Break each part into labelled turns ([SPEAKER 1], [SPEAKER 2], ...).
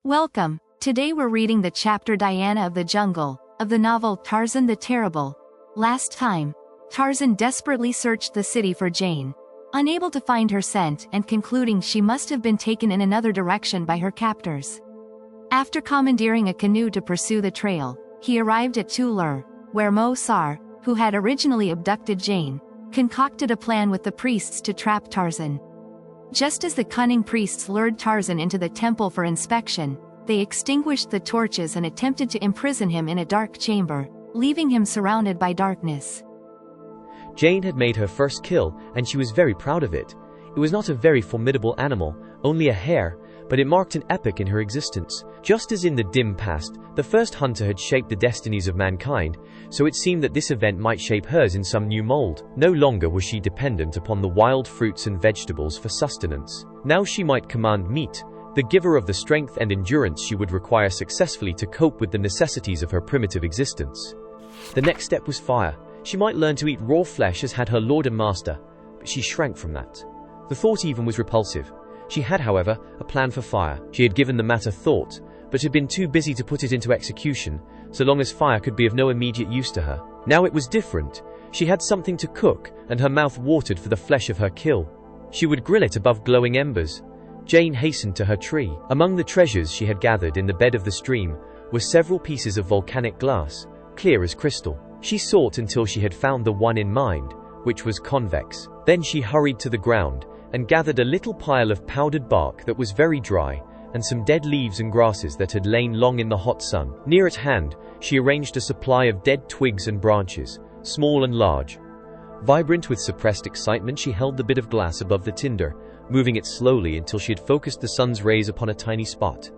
[SPEAKER 1] Welcome. Today we're reading the chapter Diana of the Jungle, of the novel Tarzan the Terrible. Last time, Tarzan desperately searched the city for Jane, unable to find her scent and concluding she must have been taken in another direction by her captors. After commandeering a canoe to pursue the trail, he arrived at Tulur, where Mo Sar, who had originally abducted Jane, concocted a plan with the priests to trap Tarzan. Just as the cunning priests lured Tarzan into the temple for inspection, they extinguished the torches and attempted to imprison him in a dark chamber, leaving him surrounded by darkness.
[SPEAKER 2] Jane had made her first kill, and she was very proud of it. It was not a very formidable animal, only a hare, but it marked an epoch in her existence. Just as in the dim past, the first hunter had shaped the destinies of mankind, so it seemed that this event might shape hers in some new mold. No longer was she dependent upon the wild fruits and vegetables for sustenance. Now she might command meat, the giver of the strength and endurance she would require successfully to cope with the necessities of her primitive existence. The next step was fire. She might learn to eat raw flesh as had her lord and master, but she shrank from that. The thought even was repulsive. She had, however, a plan for fire. She had given the matter thought, but had been too busy to put it into execution, so long as fire could be of no immediate use to her. Now it was different. She had something to cook, and her mouth watered for the flesh of her kill. She would grill it above glowing embers. Jane hastened to her tree. Among the treasures she had gathered in the bed of the stream were several pieces of volcanic glass, clear as crystal. She sought until she had found the one in mind, which was convex. Then she hurried to the ground and gathered a little pile of powdered bark that was very dry, and some dead leaves and grasses that had lain long in the hot sun. Near at hand, she arranged a supply of dead twigs and branches, small and large. Vibrant with suppressed excitement, she held the bit of glass above the tinder, moving it slowly until she had focused the sun's rays upon a tiny spot.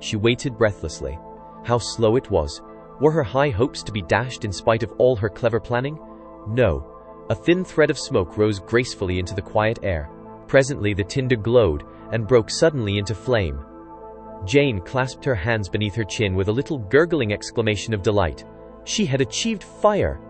[SPEAKER 2] She waited breathlessly. How slow it was! Were her high hopes to be dashed in spite of all her clever planning? No. A thin thread of smoke rose gracefully into the quiet air. Presently the tinder glowed and broke suddenly into flame. Jane clasped her hands beneath her chin with a little gurgling exclamation of delight. She had achieved fire!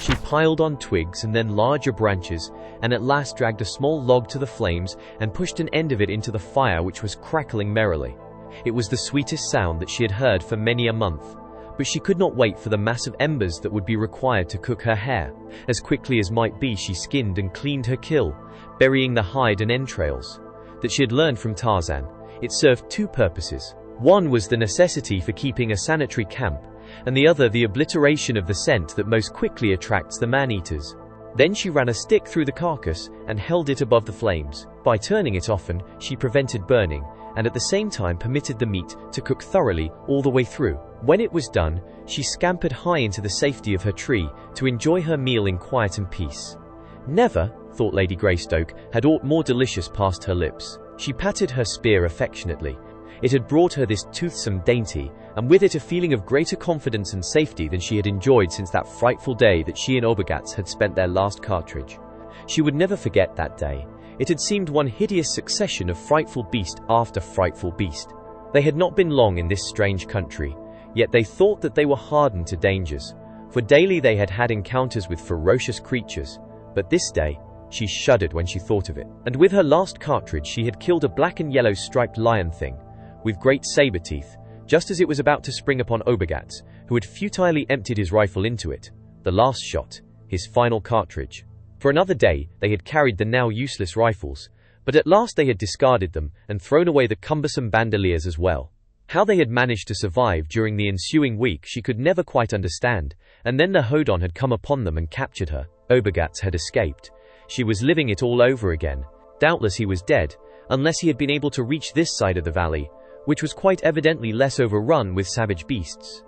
[SPEAKER 2] She piled on twigs and then larger branches, and at last dragged a small log to the flames and pushed an end of it into the fire, which was crackling merrily. It was the sweetest sound that she had heard for many a month. But she could not wait for the mass of embers that would be required to cook her hare. As quickly as might be, she skinned and cleaned her kill, burying the hide and entrails. That she had learned from Tarzan, it served two purposes. One was the necessity for keeping a sanitary camp, and the other the obliteration of the scent that most quickly attracts the man-eaters. Then she ran a stick through the carcass and held it above the flames. By turning it often, she prevented burning, and at the same time permitted the meat to cook thoroughly all the way through. When it was done, she scampered high into the safety of her tree to enjoy her meal in quiet and peace. Never, thought Lady Greystoke, had aught more delicious passed her lips. She patted her spear affectionately. It had brought her this toothsome dainty, and with it a feeling of greater confidence and safety than she had enjoyed since that frightful day that she and Obergatz had spent their last cartridge. She would never forget that day. It had seemed one hideous succession of frightful beast after frightful beast. They had not been long in this strange country, yet they thought that they were hardened to dangers, for daily they had had encounters with ferocious creatures. But this day, she shuddered when she thought of it. And with her last cartridge she had killed a black and yellow striped lion thing, with great saber teeth, just as it was about to spring upon Obergatz, who had futilely emptied his rifle into it. The last shot, his final cartridge. For another day they had carried the now useless rifles, but at last they had discarded them and thrown away the cumbersome bandoliers as well. How they had managed to survive during the ensuing week she could never quite understand, and then the Hodon had come upon them and captured her. Obergatz had escaped. She was living it all over again. Doubtless he was dead, unless he had been able to reach this side of the valley, which was quite evidently less overrun with savage beasts.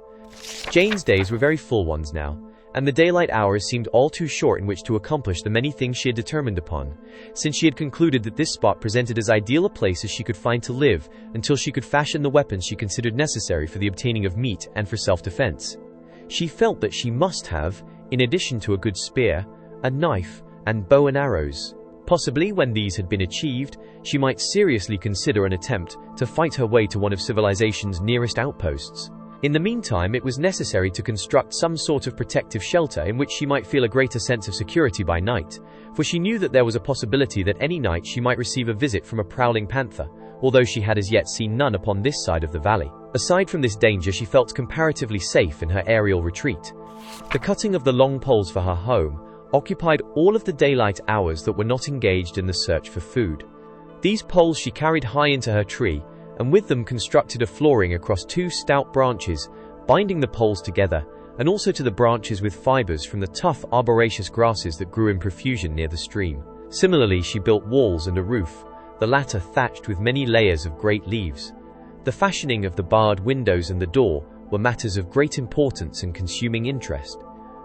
[SPEAKER 2] Jane's days were very full ones now, and the daylight hours seemed all too short in which to accomplish the many things she had determined upon, since she had concluded that this spot presented as ideal a place as she could find to live until she could fashion the weapons she considered necessary for the obtaining of meat and for self-defense. She felt that she must have, in addition to a good spear, a knife, and bow and arrows. Possibly when these had been achieved, she might seriously consider an attempt to fight her way to one of civilization's nearest outposts. In the meantime, it was necessary to construct some sort of protective shelter in which she might feel a greater sense of security by night, for she knew that there was a possibility that any night she might receive a visit from a prowling panther, although she had as yet seen none upon this side of the valley. Aside from this danger, she felt comparatively safe in her aerial retreat. The cutting of the long poles for her home occupied all of the daylight hours that were not engaged in the search for food. These poles she carried high into her tree, and with them constructed a flooring across 2 stout branches, binding the poles together, and also to the branches with fibers from the tough arboraceous grasses that grew in profusion near the stream. Similarly, she built walls and a roof, the latter thatched with many layers of great leaves. The fashioning of the barred windows and the door were matters of great importance and consuming interest.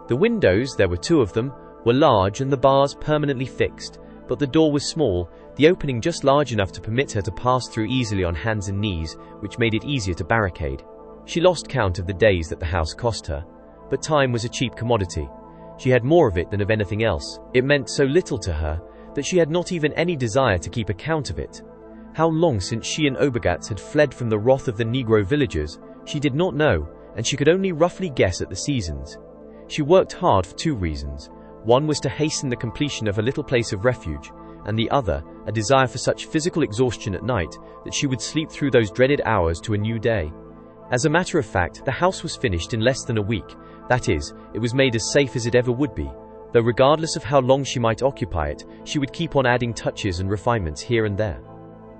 [SPEAKER 2] The windows, there were 2 of them, were large and the bars permanently fixed, but the door was small, the opening just large enough to permit her to pass through easily on hands and knees, which made it easier to barricade. She lost count of the days that the house cost her, but time was a cheap commodity. She had more of it than of anything else. It meant so little to her that she had not even any desire to keep account of it. How long since she and Obergatz had fled from the wrath of the Negro villagers, she did not know, and she could only roughly guess at the seasons. She worked hard for 2 reasons. One was to hasten the completion of a little place of refuge, and the other, a desire for such physical exhaustion at night that she would sleep through those dreaded hours to a new day. As a matter of fact, the house was finished in less than a week. That is, it was made as safe as it ever would be, though regardless of how long she might occupy it, she would keep on adding touches and refinements here and there.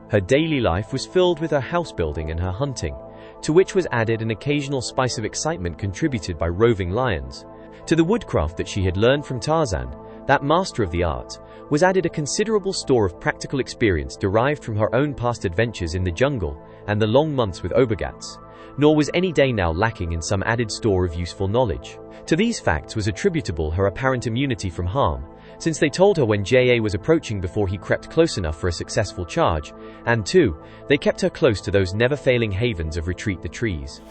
[SPEAKER 2] Her daily life was filled with her house building and her hunting, to which was added an occasional spice of excitement contributed by roving lions. To the woodcraft that she had learned from Tarzan, that master of the art, was added a considerable store of practical experience derived from her own past adventures in the jungle and the long months with Obergatz. Nor was any day now lacking in some added store of useful knowledge. To these facts was attributable her apparent immunity from harm, since they told her when J.A. was approaching before he crept close enough for a successful charge, and 2, they kept her close to those never-failing havens of retreat, the trees.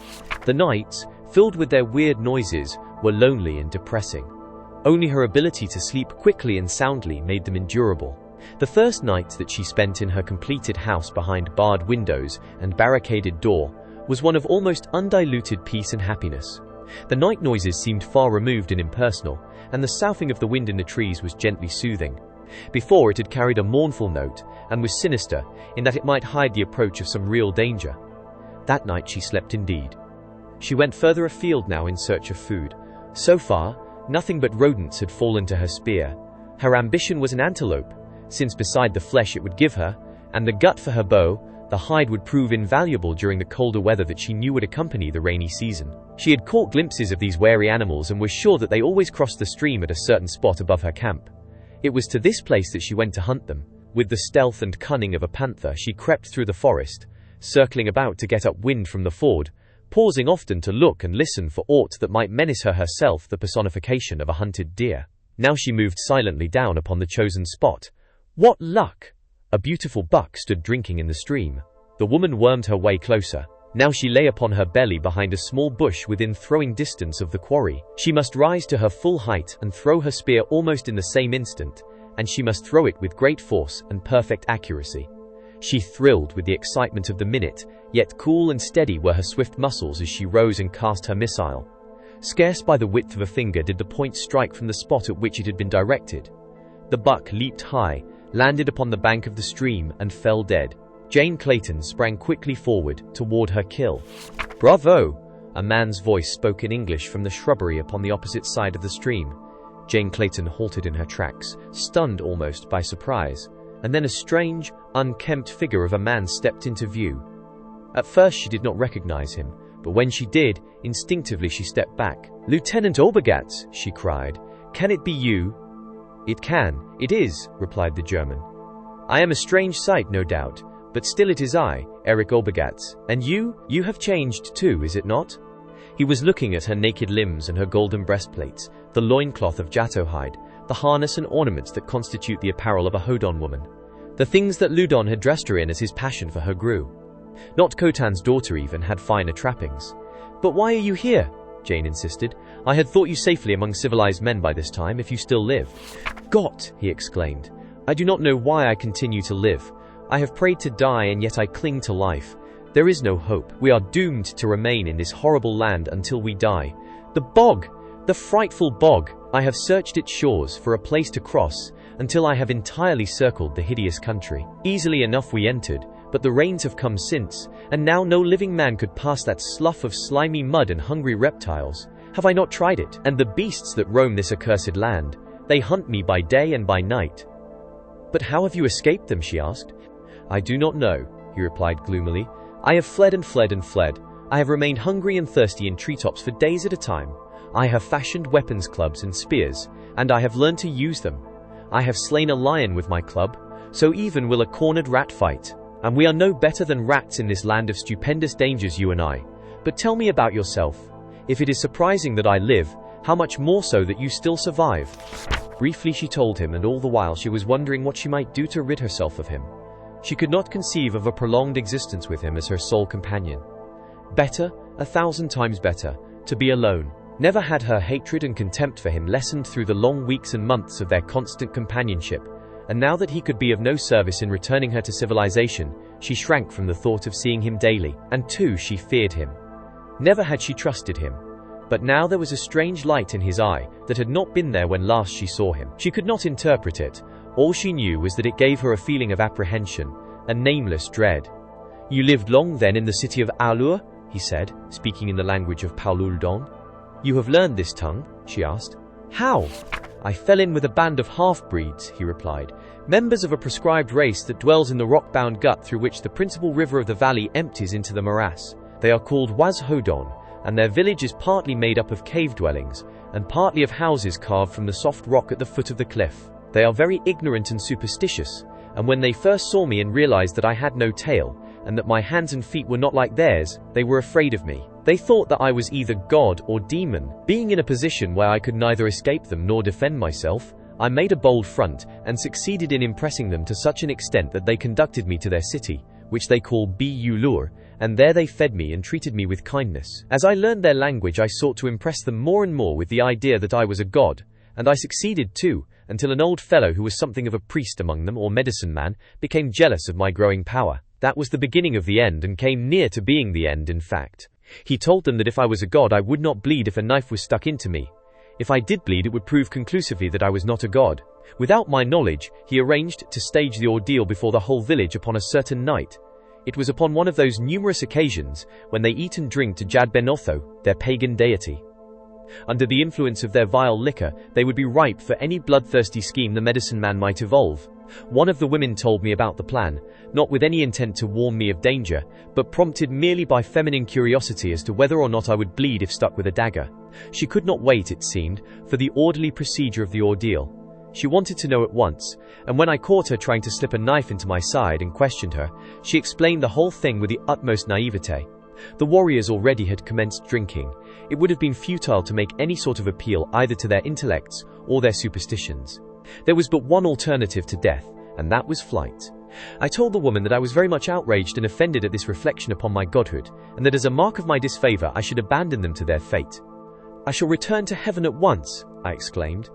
[SPEAKER 2] The nights, filled with their weird noises, were lonely and depressing. Only her ability to sleep quickly and soundly made them endurable. The first night that she spent in her completed house behind barred windows and barricaded door was one of almost undiluted peace and happiness. The night noises seemed far removed and impersonal, and the soughing of the wind in the trees was gently soothing. Before, it had carried a mournful note, and was sinister, in that it might hide the approach of some real danger. That night she slept indeed. She went further afield now in search of food. So far, nothing but rodents had fallen to her spear. Her ambition was an antelope, since beside the flesh it would give her, and the gut for her bow, the hide would prove invaluable during the colder weather that she knew would accompany the rainy season. She had caught glimpses of these wary animals and was sure that they always crossed the stream at a certain spot above her camp. It was to this place that she went to hunt them. With the stealth and cunning of a panther, she crept through the forest, circling about to get upwind from the ford, pausing often to look and listen for aught that might menace her, herself the personification of a hunted deer. Now she moved silently down upon the chosen spot. What luck! A beautiful buck stood drinking in the stream. The woman wormed her way closer. Now she lay upon her belly behind a small bush within throwing distance of the quarry. She must rise to her full height and throw her spear almost in the same instant, and she must throw it with great force and perfect accuracy. She thrilled with the excitement of the minute, yet cool and steady were her swift muscles as she rose and cast her missile. Scarce by the width of a finger did the point strike from the spot at which it had been directed. The buck leaped high, landed upon the bank of the stream, and fell dead. Jane Clayton sprang quickly forward toward her kill. "Bravo!" A man's voice spoke in English from the shrubbery upon the opposite side of the stream. Jane Clayton halted in her tracks, stunned almost by surprise, and then a strange, unkempt figure of a man stepped into view. At first she did not recognize him, but when she did, instinctively she stepped back. "Lieutenant Obergatz!" she cried. "Can it be you?" "It can, it is," replied the German. "I am a strange sight, no doubt, but still it is I, Erich Obergatz. And you have changed too, is it not?" He was looking at her naked limbs and her golden breastplates, the loincloth of Jato hide, the harness and ornaments that constitute the apparel of a Hodon woman, the things that Ludon had dressed her in as his passion for her grew. Not Khotan's daughter even had finer trappings. "But why are you here?" Jane insisted. "I had thought you safely among civilized men by this time, if you still lived." "Gott!" he exclaimed. "I do not know why I continue to live. I have prayed to die, and yet I cling to life. There is no hope. We are doomed to remain in this horrible land until we die. The bog! The frightful bog! I have searched its shores for a place to cross, until I have entirely circled the hideous country. Easily enough we entered, but the rains have come since, and now no living man could pass that slough of slimy mud and hungry reptiles. Have I not tried it? And the beasts that roam this accursed land, they hunt me by day and by night." "But how have you escaped them?" she asked. "I do not know," he replied gloomily. "I have fled and fled and fled. I have remained hungry and thirsty in treetops for days at a time. I have fashioned weapons, clubs and spears, and I have learned to use them. I have slain a lion with my club, so even will a cornered rat fight. And we are no better than rats in this land of stupendous dangers, you and I. But tell me about yourself. If it is surprising that I live, how much more so that you still survive?" Briefly she told him, and all the while she was wondering what she might do to rid herself of him. She could not conceive of a prolonged existence with him as her sole companion. Better, 1,000 times better, to be alone. Never had her hatred and contempt for him lessened through the long weeks and months of their constant companionship, and now that he could be of no service in returning her to civilization, she shrank from the thought of seeing him daily, and too she feared him. Never had she trusted him. But now there was a strange light in his eye that had not been there when last she saw him. She could not interpret it. All she knew was that it gave her a feeling of apprehension, a nameless dread. "You lived long then in the city of Alur?" he said, speaking in the language of Paululdon. "You have learned this tongue?" she asked. "How?" "I fell in with a band of half-breeds," he replied, "members of a prescribed race that dwells in the rock-bound gut through which the principal river of the valley empties into the morass. They are called Wazhodon, and their village is partly made up of cave dwellings, and partly of houses carved from the soft rock at the foot of the cliff. They are very ignorant and superstitious, and when they first saw me and realized that I had no tail, and that my hands and feet were not like theirs, they were afraid of me. They thought that I was either god or demon. Being in a position where I could neither escape them nor defend myself, I made a bold front, and succeeded in impressing them to such an extent that they conducted me to their city, which they call Bu-Lur, and there they fed me and treated me with kindness. As I learned their language, I sought to impress them more and more with the idea that I was a god, and I succeeded too, until an old fellow who was something of a priest among them, or medicine man, became jealous of my growing power. That was the beginning of the end, and came near to being the end, in fact. He told them that if I was a god, I would not bleed if a knife was stuck into me. If I did bleed, it would prove conclusively that I was not a god. Without my knowledge, he arranged to stage the ordeal before the whole village upon a certain night. It was upon one of those numerous occasions when they eat and drink to Jad Ben Otho, their pagan deity. Under the influence of their vile liquor, they would be ripe for any bloodthirsty scheme the medicine man might evolve. One of the women told me about the plan, not with any intent to warn me of danger, but prompted merely by feminine curiosity as to whether or not I would bleed if stuck with a dagger. She could not wait, it seemed, for the orderly procedure of the ordeal. She wanted to know at once, and when I caught her trying to slip a knife into my side and questioned her, she explained the whole thing with the utmost naivete. The warriors already had commenced drinking. It would have been futile to make any sort of appeal either to their intellects or their superstitions. There was but one alternative to death, and that was flight. I told the woman that I was very much outraged and offended at this reflection upon my godhood, and that as a mark of my disfavor I should abandon them to their fate. "I shall return to heaven at once," I exclaimed.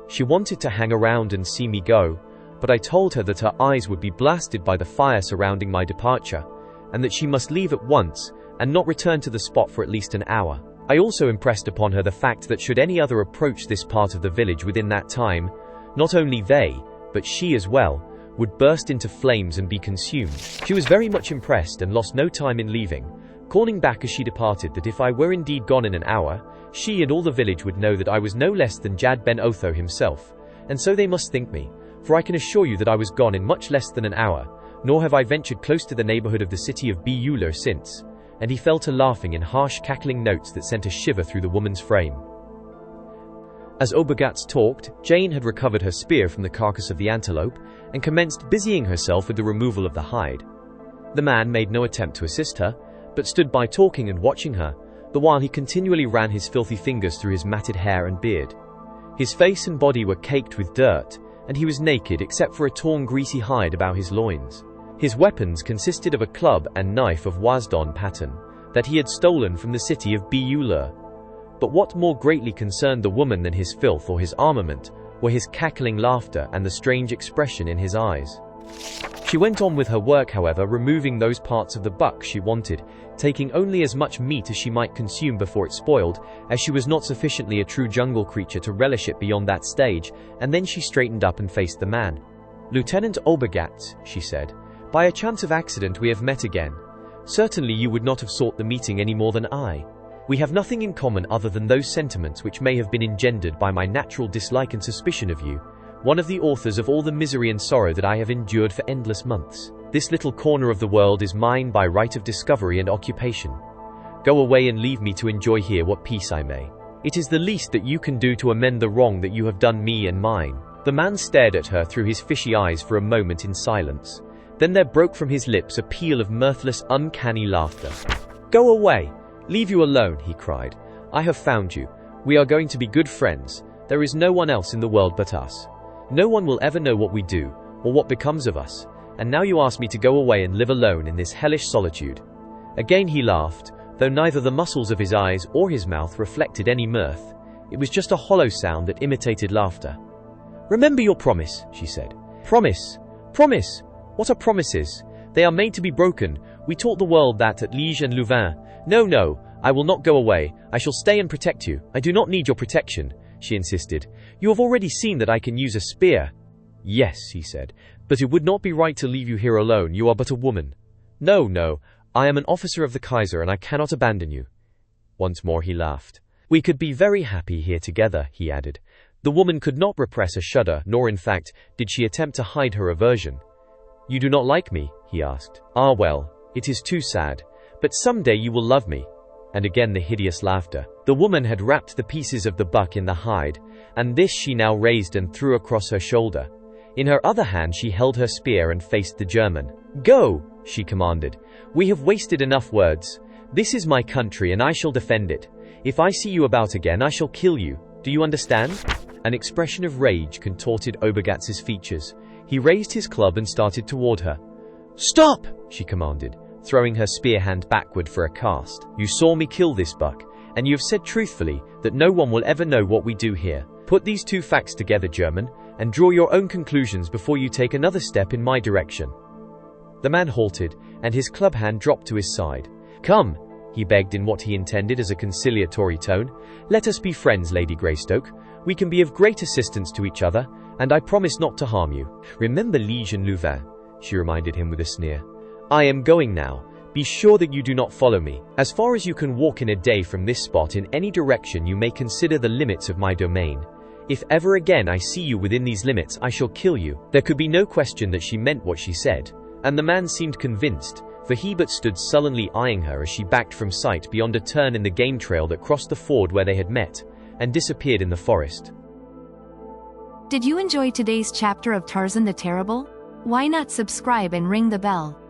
[SPEAKER 2] She wanted to hang around and see me go, but I told her that her eyes would be blasted by the fire surrounding my departure, and that she must leave at once and not return to the spot for at least an hour. I also impressed upon her the fact that should any other approach this part of the village within that time, not only they, but she as well, would burst into flames and be consumed. She was very much impressed and lost no time in leaving, calling back as she departed that if I were indeed gone in an hour, she and all the village would know that I was no less than Jad Ben Otho himself, and so they must think me, for I can assure you that I was gone in much less than an hour, nor have I ventured close to the neighborhood of the city of Bu-Lur since. And he fell to laughing in harsh cackling notes that sent a shiver through the woman's frame. As Obergatz talked, Jane had recovered her spear from the carcass of the antelope and commenced busying herself with the removal of the hide. The man made no attempt to assist her, but stood by talking and watching her, the while he continually ran his filthy fingers through his matted hair and beard. His face and body were caked with dirt, and he was naked except for a torn greasy hide about his loins. His weapons consisted of a club and knife of Wazdon pattern that he had stolen from the city of Bu-Lur. But what more greatly concerned the woman than his filth or his armament were his cackling laughter and the strange expression in his eyes. She went on with her work, however, removing those parts of the buck she wanted, taking only as much meat as she might consume before it spoiled, as she was not sufficiently a true jungle creature to relish it beyond that stage, and then she straightened up and faced the man. "Lieutenant Obergatz," she said, By a chance of accident we have met again. Certainly you would not have sought the meeting any more than I. We have nothing in common other than those sentiments which may have been engendered by my natural dislike and suspicion of you, one of the authors of all the misery and sorrow that I have endured for endless months. This little corner of the world is mine by right of discovery and occupation. Go away and leave me to enjoy here what peace I may. It is the least that you can do to amend the wrong that you have done me and mine. The man stared at her through his fishy eyes for a moment in silence. Then there broke from his lips a peal of mirthless, uncanny laughter. Go away! Leave you alone, he cried. I have found you. We are going to be good friends. There is no one else in the world but us. No one will ever know what we do, or what becomes of us. And now you ask me to go away and live alone in this hellish solitude. Again he laughed, though neither the muscles of his eyes or his mouth reflected any mirth. It was just a hollow sound that imitated laughter. Remember your promise, she said. Promise! Promise! What are promises? They are made to be broken. We taught the world that at Liege and Louvain. No, I will not go away. I shall stay and protect you. I do not need your protection, she insisted. You have already seen that I can use a spear. Yes, he said, but it would not be right to leave you here alone. You are but a woman. No, I am an officer of the Kaiser and I cannot abandon you. Once more he laughed. We could be very happy here together, he added. The woman could not repress a shudder, nor in fact did she attempt to hide her aversion. You do not like me? He asked. Ah well, it is too sad. But someday you will love me. And again the hideous laughter. The woman had wrapped the pieces of the buck in the hide, and this she now raised and threw across her shoulder. In her other hand she held her spear and faced the German. Go, she commanded. We have wasted enough words. This is my country and I shall defend it. If I see you about again I shall kill you. Do you understand? An expression of rage contorted Obergatz's features. He raised his club and started toward her. Stop, she commanded, throwing her spear hand backward for a cast. You saw me kill this buck, and you have said truthfully that no one will ever know what we do here. Put these two facts together, German, and draw your own conclusions before you take another step in my direction. The man halted, and his club hand dropped to his side. Come, he begged in what he intended as a conciliatory tone. Let us be friends, Lady Greystoke. We can be of great assistance to each other, and I promise not to harm you. Remember Liege and Louvain, she reminded him with a sneer. I am going now. Be sure that you do not follow me. As far as you can walk in a day from this spot in any direction you may consider the limits of my domain. If ever again I see you within these limits I shall kill you. There could be no question that she meant what she said, and the man seemed convinced, for he but stood sullenly eyeing her as she backed from sight beyond a turn in the game trail that crossed the ford where they had met, and disappeared in the forest.
[SPEAKER 1] Did you enjoy today's chapter of Tarzan the Terrible? Why not subscribe and ring the bell?